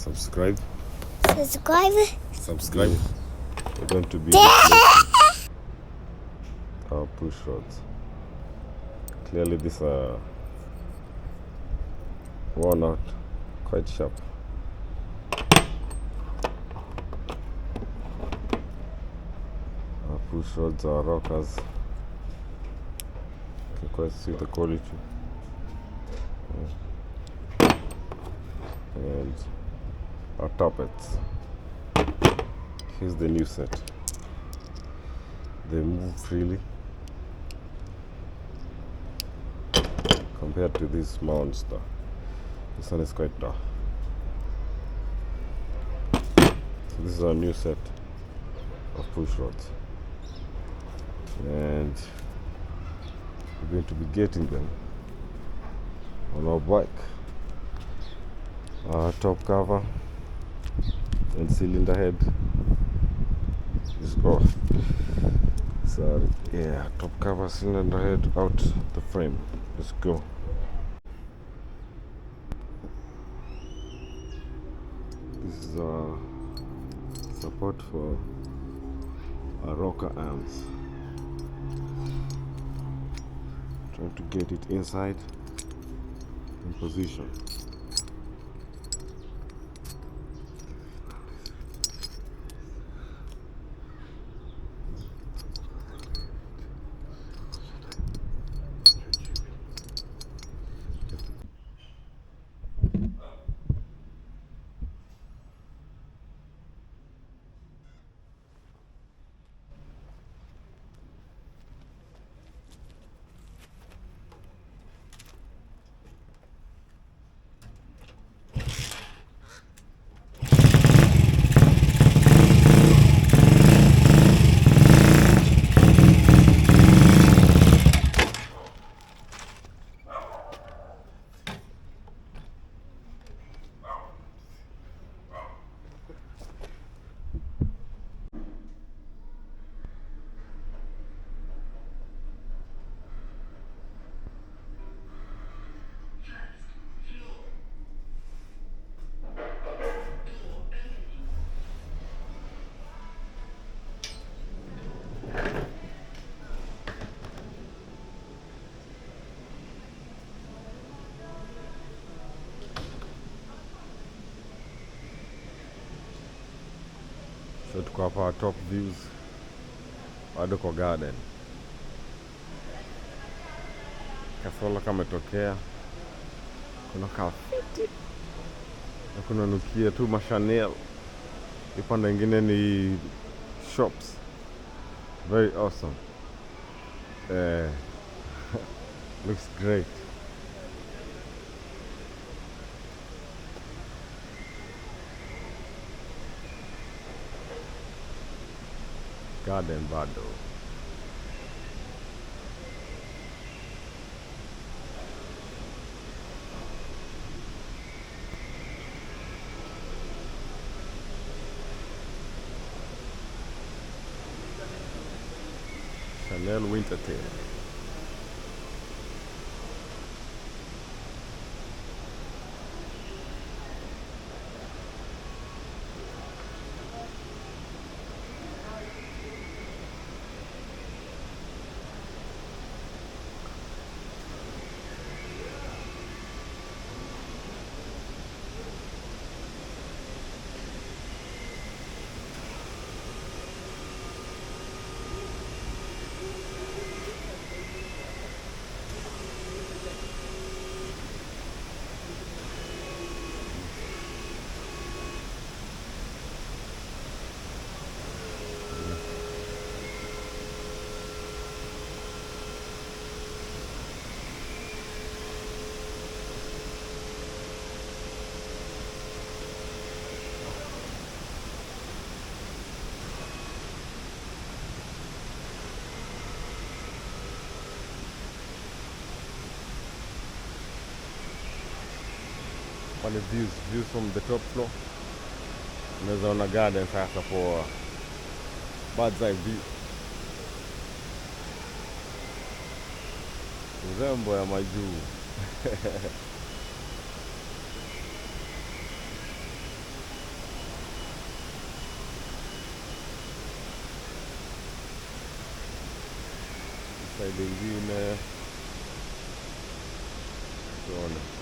Subscribe. Subscribe. We're going to be our push rods. Clearly these are worn out, quite sharp. Our push rods, our rockers. You can quite see the quality. And our tappets. Here's the new set. They move freely compared to this monster. This one is quite tough. So this is our new set of push rods, and we're going to be getting them on our bike. Our top cover and cylinder head is off. Sorry, yeah, top cover, cylinder head out the frame. Let's go. This is our support for our rocker arms. Trying to get it inside in position. So tuko hapa top views, bado kwa garden. Kasola kametokea, kuna kafiti na kuna nukia tu mashanel. Ipanda ingine ni shops. Very awesome. Looks great. Garden bado. Chanel Winter Tale. Pale views from the top floor. Unaweza ona garden sasa for bird's eye view. Urembo ya majuu. side ingine tuone.